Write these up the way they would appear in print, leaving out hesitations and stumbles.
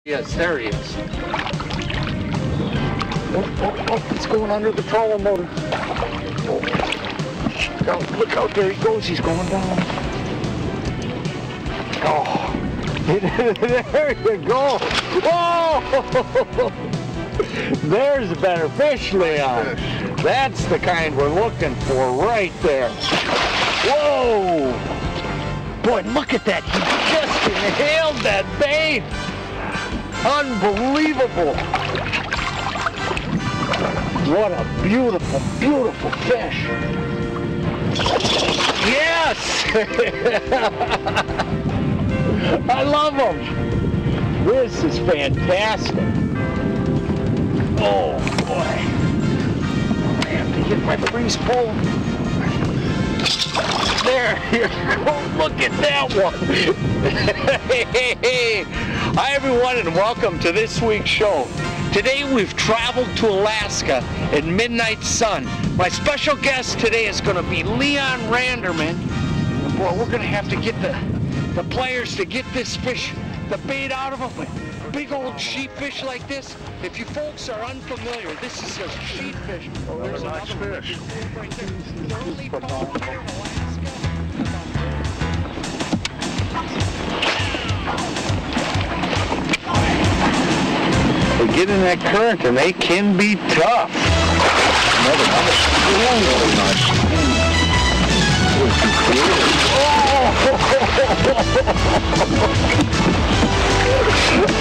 Yes, there he is. Oh, it's going under the trolling motor. Oh, look out, there he goes. He's going down. Oh, there you go. Whoa! There's a better fish, Leon. That's the kind we're looking for right there. Whoa! Boy, look at that. He just inhaled that bait. Unbelievable. What a beautiful, beautiful fish. Yes! I love them. This is fantastic. Oh, boy. I have to get my freeze pole. There you go. Look at that one. Hi, everyone, and welcome to this week's show. Today we've traveled to Alaska in midnight sun. My special guest today is going to be Leon Randerman. Boy, we're going to have to get the players to get this fish, the bait out of them. Big old sheepfish like this. If you folks are unfamiliar, this is a sheepfish. Oh, there's another fish right there. They're only found here in Alaska. They get in that current and they can be tough.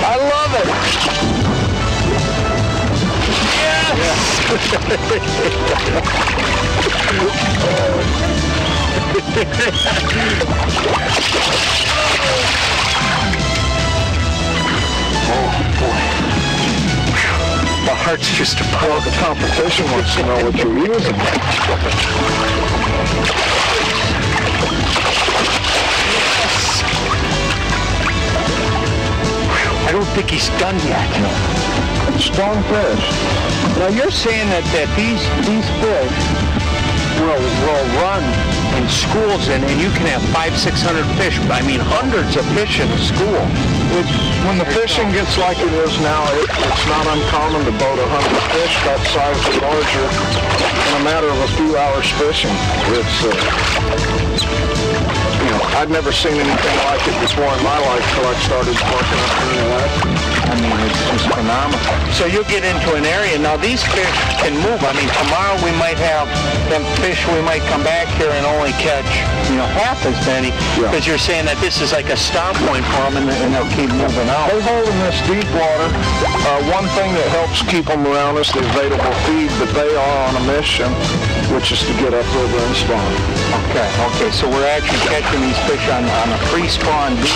I love it. Yes. Oh boy. My heart's just about. The competition wants to know what you're using. I don't think he's done yet. No. Strong fish. Now you're saying that these fish will run in schools and you can have 500-600 fish. I mean hundreds of fish in a school. When the fishing gets like it is now, it's not uncommon to boat 100 fish that size or larger in a matter of a few hours fishing. It's you know, I'd never seen anything like it before in my life till I started working up here in Alaska. I mean, it's just phenomenal. So you'll get into an area, now these fish can move. I mean, tomorrow we might have them fish, we might come back here and only catch, you know, half as many, because you're saying that this is like a stop point for them and they'll keep moving out. They hold in this deep water. One thing that helps keep them around is the available feed, but they are on a mission, which is to get upriver and spawn. Okay, so we're actually catching these fish on a pre-spawn deal.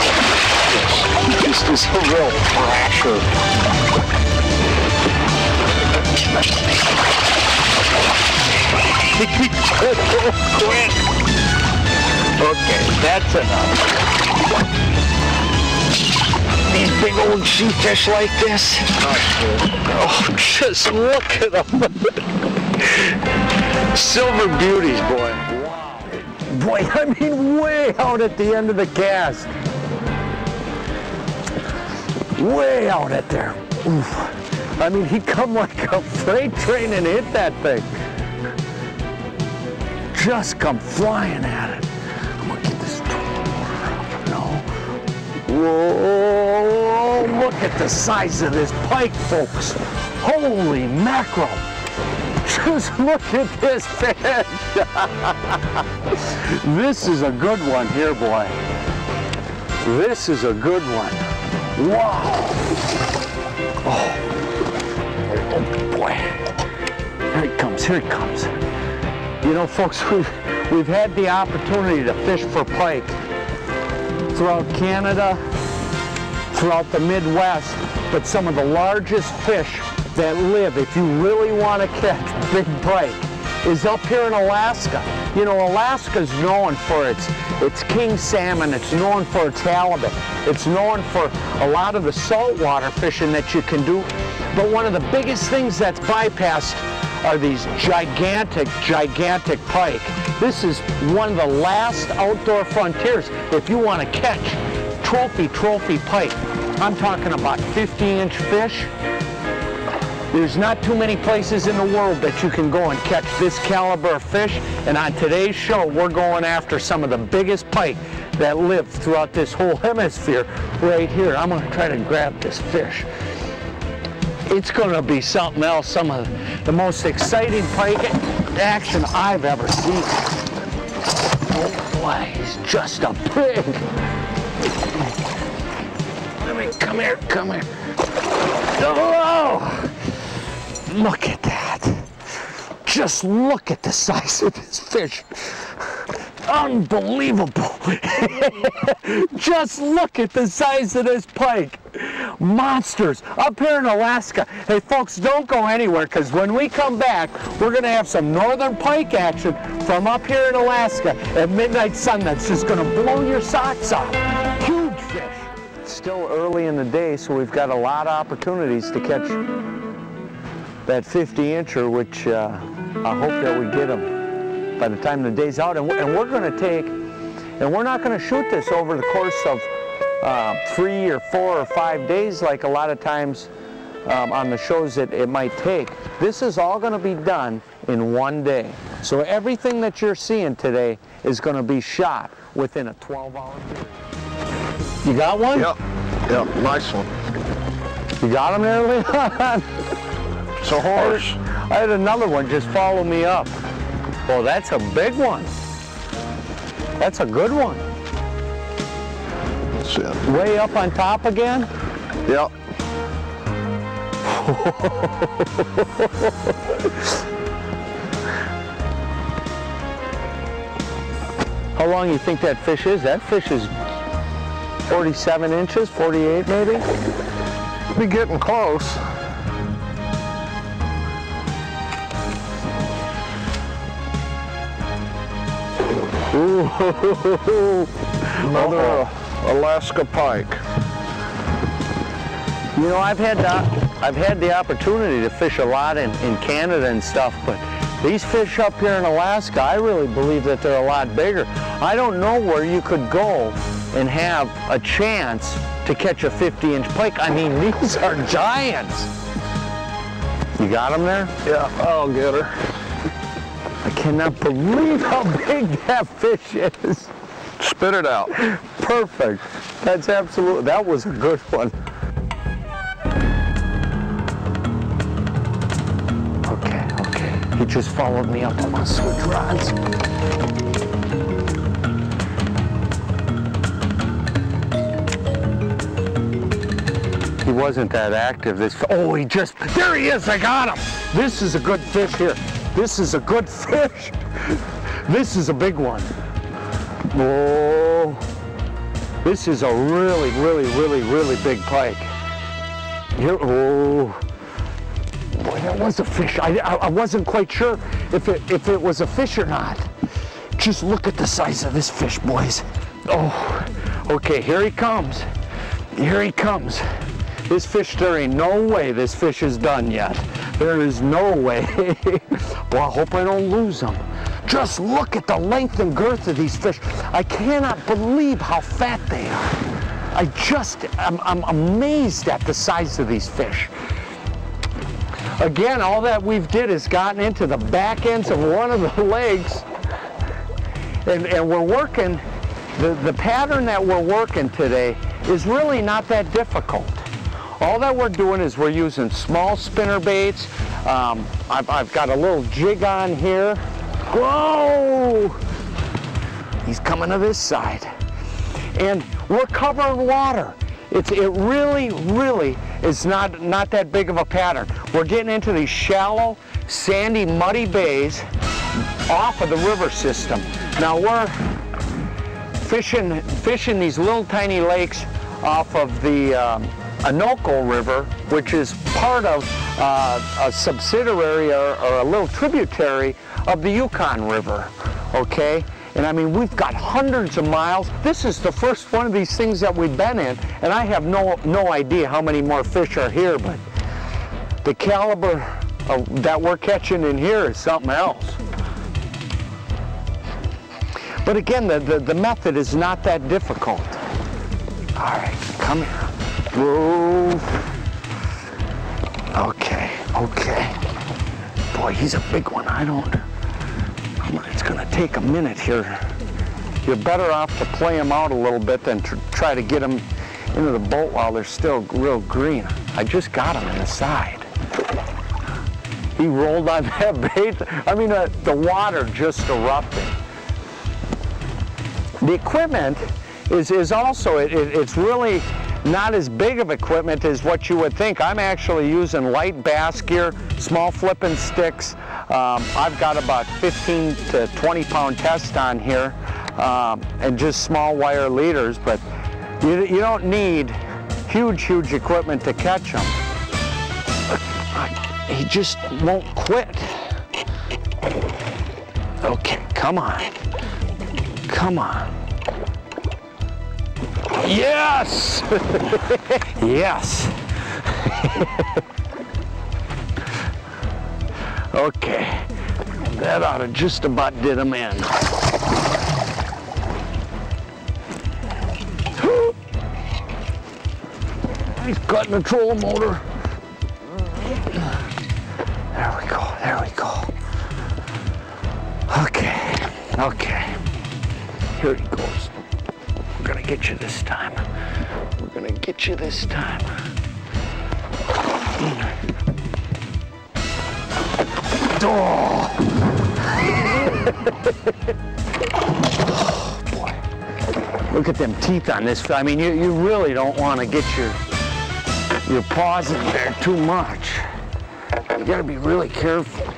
Yes. This is a real thrasher. Quick. Okay, that's enough. These big old sheepfish like this. Oh, just look at them. Silver beauties, boy. Wow. Boy, I mean, way out at the end of the cast. Way out at there. Oof. I mean, he come like a freight train and hit that thing. Just come flying at it. I'm gonna get this up. No. Whoa! Look at the size of this pike, folks. Holy mackerel! Just look at this fish. This is a good one here, boy. This is a good one. Wow. Oh boy. Here he comes, here he comes. You know, folks, we've had the opportunity to fish for pike throughout Canada, throughout the Midwest, but some of the largest fish that live, if you really want to catch big pike, is up here in Alaska. You know, Alaska's known for its king salmon, it's known for its halibut, it's known for a lot of the saltwater fishing that you can do, but one of the biggest things that's bypassed are these gigantic pike. This is one of the last outdoor frontiers if you want to catch trophy pike. I'm talking about 50-inch fish. There's not too many places in the world that you can go and catch this caliber of fish, and on today's show we're going after some of the biggest pike that live throughout this whole hemisphere right here. I'm going to try to grab this fish. It's going to be something else, some of the most exciting pike action I've ever seen. Oh boy, he's just a pig. Let me, come here. Oh! Look at that. Just look at the size of this fish. Unbelievable. Just look at the size of this pike. Monsters up here in Alaska. Hey folks, don't go anywhere, because when we come back, we're going to have some northern pike action from up here in Alaska at midnight sun that's just going to blow your socks off. Huge fish. It's still early in the day, so we've got a lot of opportunities to catch that 50-incher, which I hope that we get them by the time the day's out. And we're going to take, and we're not going to shoot this over the course of 3 or 4 or 5 days like a lot of times on the shows that it might take. This is all going to be done in one day. So everything that you're seeing today is going to be shot within a 12-hour period. You got one? Yep, nice one. You got him there, Leon? It's a horse. I had another one just follow me up. Well, that's a big one. That's a good one. That's it. Way up on top again? Yep. How long do you think that fish is? That fish is 47 inches, 48 maybe? Be getting close. Ooh. Another Alaska pike. You know, I've had the opportunity to fish a lot in Canada and stuff, but these fish up here in Alaska, I really believe that they're a lot bigger. I don't know where you could go and have a chance to catch a 50-inch pike. I mean, these are giants. You got them there? Yeah, I'll get her. I cannot believe how big that fish is. Spit it out. Perfect. That's absolutely, that was a good one. Okay. He just followed me up on my switch rods. He wasn't that active. Oh, there he is, I got him. This is a good fish here. This is a good fish. This is a big one. Oh, this is a really big pike. Here, oh, boy, that was a fish. I wasn't quite sure if it was a fish or not. Just look at the size of this fish, boys. Oh, okay, here he comes. Here he comes. This fish, there ain't no way this fish is done yet. There is no way. Well, I hope I don't lose them. Just look at the length and girth of these fish. I cannot believe how fat they are. I'm amazed at the size of these fish. Again, all that we've did is gotten into the back ends of one of the legs, and we're working, the pattern that we're working today is really not that difficult. All that we're doing is we're using small spinner baits. I've got a little jig on here. Whoa! He's coming to this side. And we're covering water. It really is not that big of a pattern. We're getting into these shallow, sandy, muddy bays off of the river system. Now we're fishing these little tiny lakes off of the Anoco River, which is part of a subsidiary or a little tributary of the Yukon River, okay? And I mean, we've got hundreds of miles. This is the first one of these things that we've been in, and I have no idea how many more fish are here, but the caliber that we're catching in here is something else. But again, the method is not that difficult. All right, come here. Move. Okay, okay. Boy, he's a big one. It's gonna take a minute here. You're better off to play him out a little bit than to try to get him into the boat while they're still real green. I just got him in the side. He rolled on that bait. I mean, the water just erupted. The equipment is also, it's really not as big of equipment as what you would think. I'm actually using light bass gear, small flipping sticks. I've got about 15 to 20 pound test on here, and just small wire leaders, but you don't need huge equipment to catch them. He just won't quit. Okay, come on. Come on. Yes! Yes! Okay, that ought to just about did him in. He's cutting the trolling motor. There we go, there we go. Okay, okay. Here he goes. We're gonna get you this time. We're gonna get you this time. Oh, boy. Look at them teeth on this. I mean, you really don't want to get your paws in there too much. You gotta be really careful.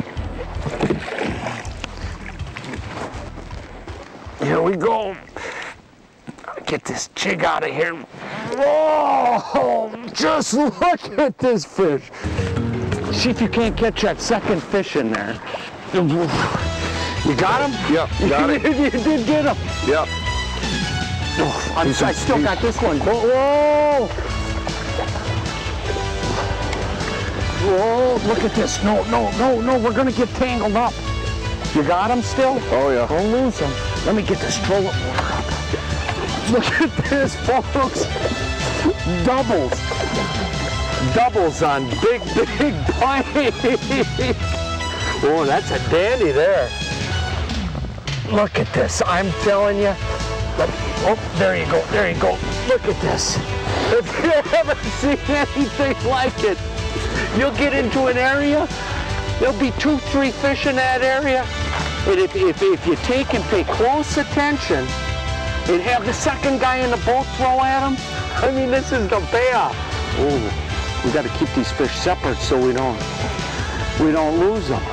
Here we go. Get this jig out of here. Oh, just look at this fish. See if you can't catch that second fish in there. You got him? Yep, got it. You did get him. Yep. Oh, I still got this one. Whoa! Whoa, look at this. No, we're gonna get tangled up. You got him still? Oh, yeah. Don't lose him. Let me get this trolling motor up. Look at this, folks. Doubles. Doubles on big bite. Oh, that's a dandy there. Look at this. I'm telling you. Oh, there you go. There you go. Look at this. If you haven't seen anything like it, you'll get into an area, there'll be 2, 3 fish in that area, and if you take and pay close attention and have the second guy in the boat throw at them, I mean, this is the payoff. Oh, we got to keep these fish separate so we don't lose them.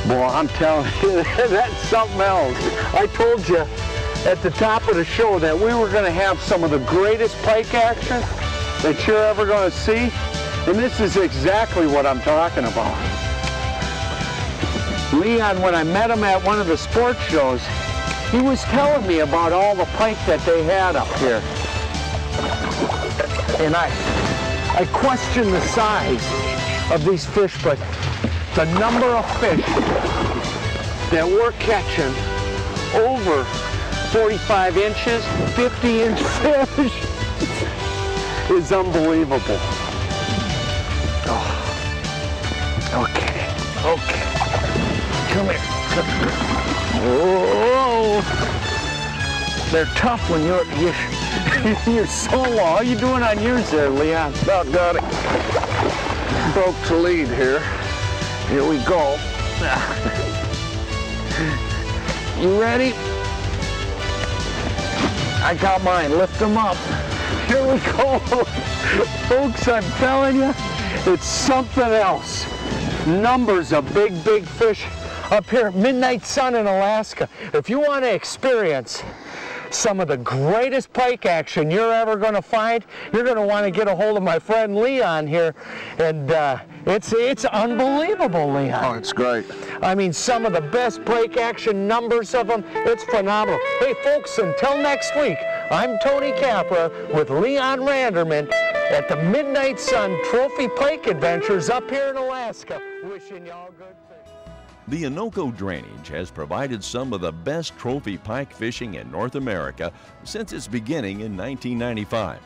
Boy, I'm telling you, that's something else. I told you at the top of the show that we were going to have some of the greatest pike action that you're ever going to see, and this is exactly what I'm talking about. Leon, when I met him at one of the sports shows, he was telling me about all the pike that they had up here. And I questioned the size of these fish, but the number of fish that we're catching over 45 inches, 50-inch fish, is unbelievable. Oh. Okay, okay. Come here. Oh, they're tough when you're solo. How you doing on yours there, Leon? About got it. Broke the lead here. Here we go. You ready? I got mine. Lift them up. Here we go. Folks, I'm telling you, it's something else. Numbers of big fish up here at Midnight Sun in Alaska. If you want to experience some of the greatest pike action you're ever going to find, you're going to want to get a hold of my friend Leon here, and it's unbelievable, Leon. Oh, it's great. I mean, some of the best pike action numbers of them, it's phenomenal. Hey folks, until next week, I'm Tony Capra with Leon Randerman at the Midnight Sun Trophy Pike Adventures up here in Alaska. Wishing y'all good fishing. The Anoco drainage has provided some of the best trophy pike fishing in North America since its beginning in 1995.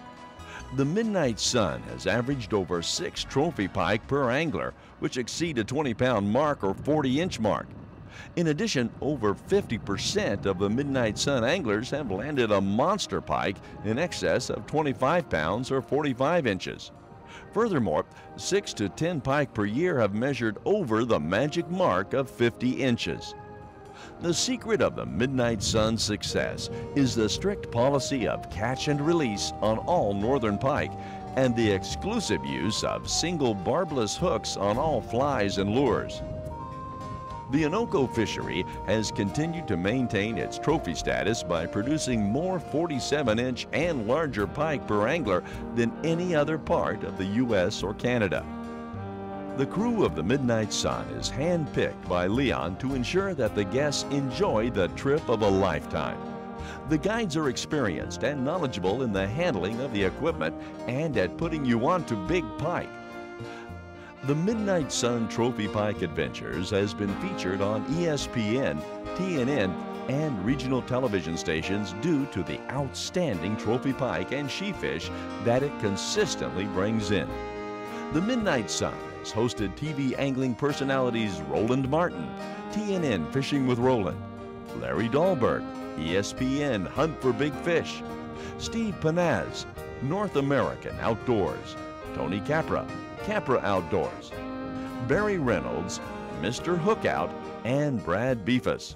The Midnight Sun has averaged over 6 trophy pike per angler, which exceed a 20-pound mark or 40-inch mark. In addition, over 50% of the Midnight Sun anglers have landed a monster pike in excess of 25 pounds or 45 inches. Furthermore, 6 to 10 pike per year have measured over the magic mark of 50 inches. The secret of the Midnight Sun's success is the strict policy of catch and release on all northern pike and the exclusive use of single barbless hooks on all flies and lures. The Anoco fishery has continued to maintain its trophy status by producing more 47-inch and larger pike per angler than any other part of the U.S. or Canada. The crew of the Midnight Sun is hand-picked by Leon to ensure that the guests enjoy the trip of a lifetime. The guides are experienced and knowledgeable in the handling of the equipment and at putting you onto big pike. The Midnight Sun Trophy Pike Adventures has been featured on ESPN, TNN, and regional television stations due to the outstanding trophy pike and sheefish that it consistently brings in. The Midnight Sun has hosted TV angling personalities Roland Martin, TNN Fishing with Roland, Larry Dahlberg, ESPN Hunt for Big Fish, Steve Panaz, North American Outdoors, Tony Capra, Capra Outdoors, Barry Reynolds, Mr. Hookout, and Brad Beefus.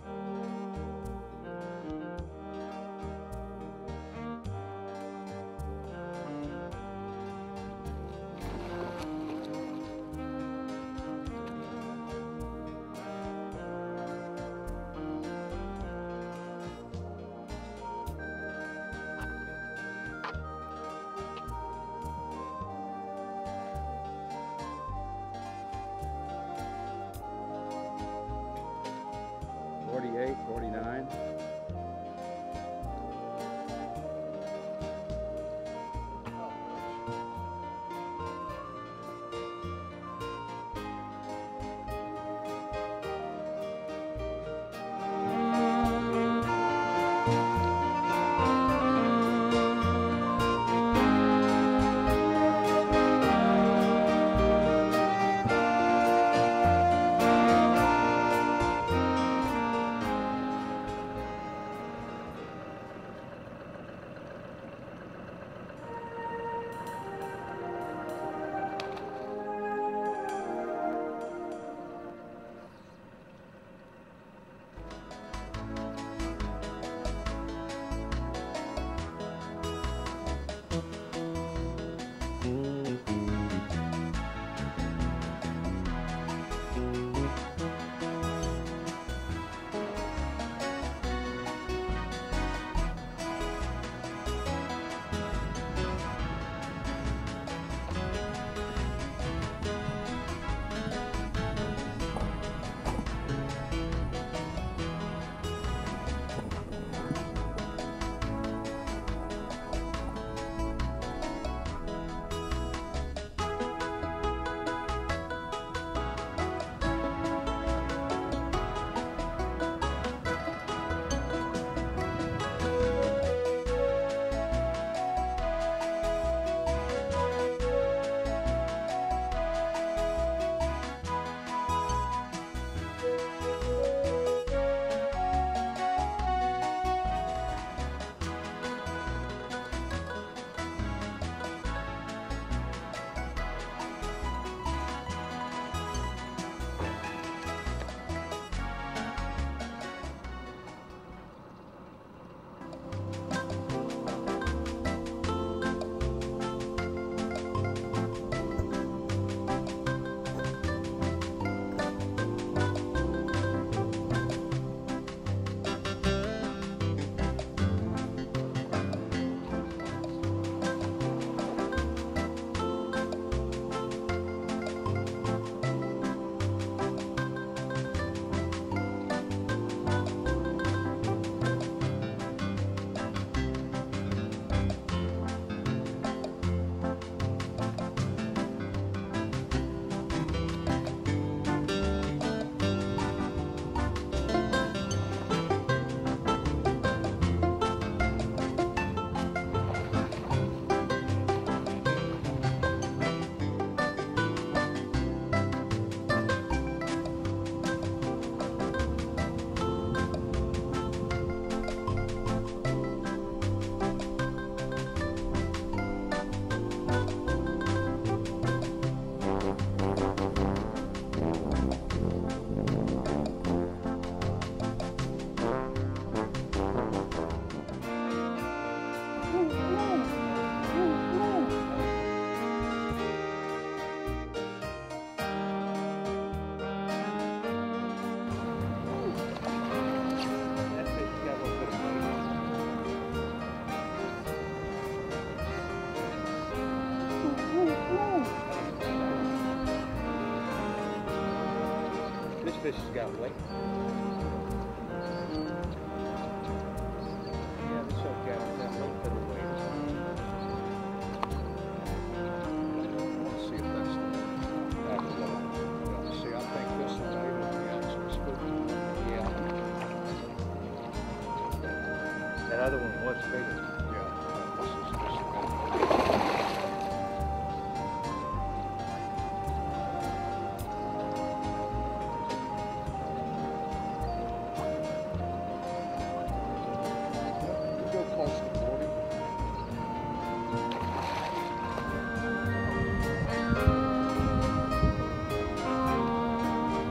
fish has got weight. Yeah, it's okay. I'll have a little bit of weight. Let's see if that's the one. See, I think this one right on the axis. Yeah. That other one was bigger. Yeah, this is this one. Go close to 40.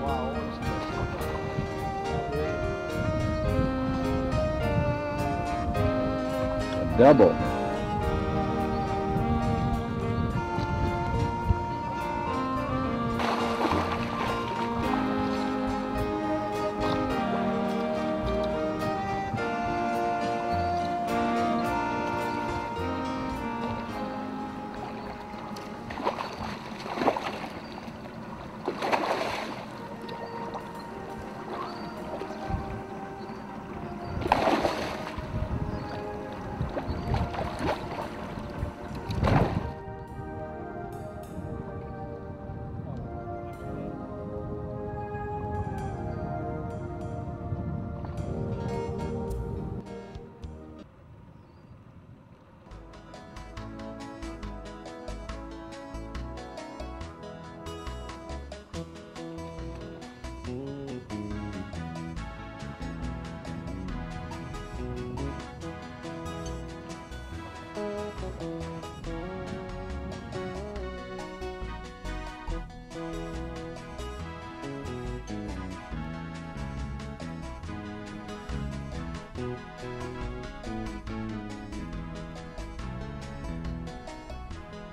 Wow. Double.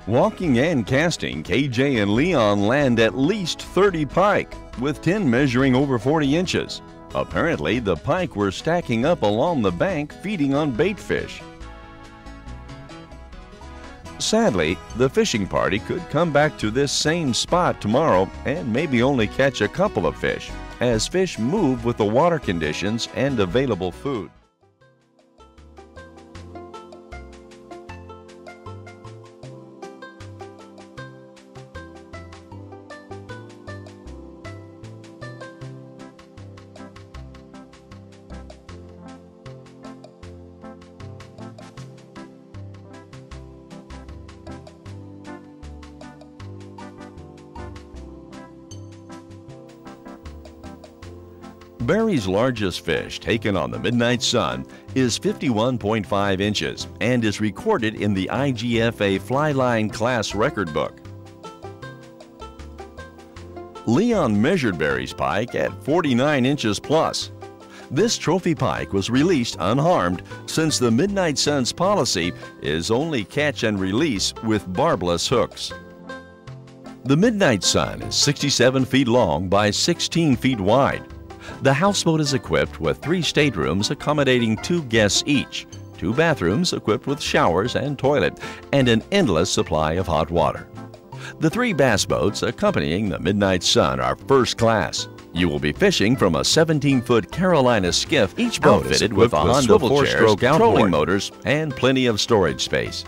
Walking and casting, KJ and Leon land at least 30 pike, with 10 measuring over 40 inches. Apparently, the pike were stacking up along the bank feeding on bait fish. Sadly, the fishing party could come back to this same spot tomorrow and maybe only catch a couple of fish, as fish move with the water conditions and available food. Barry's largest fish taken on the Midnight Sun is 51.5 inches and is recorded in the IGFA Flyline Class Record Book. Leon measured Barry's pike at 49 inches plus. This trophy pike was released unharmed since the Midnight Sun's policy is only catch and release with barbless hooks. The Midnight Sun is 67 feet long by 16 feet wide. The houseboat is equipped with 3 staterooms accommodating 2 guests each, 2 bathrooms equipped with showers and toilet, and an endless supply of hot water. The 3 bass boats accompanying the Midnight Sun are first class. You will be fishing from a 17-foot Carolina skiff, each boat fitted with a Honda 4-stroke trolling motors and plenty of storage space.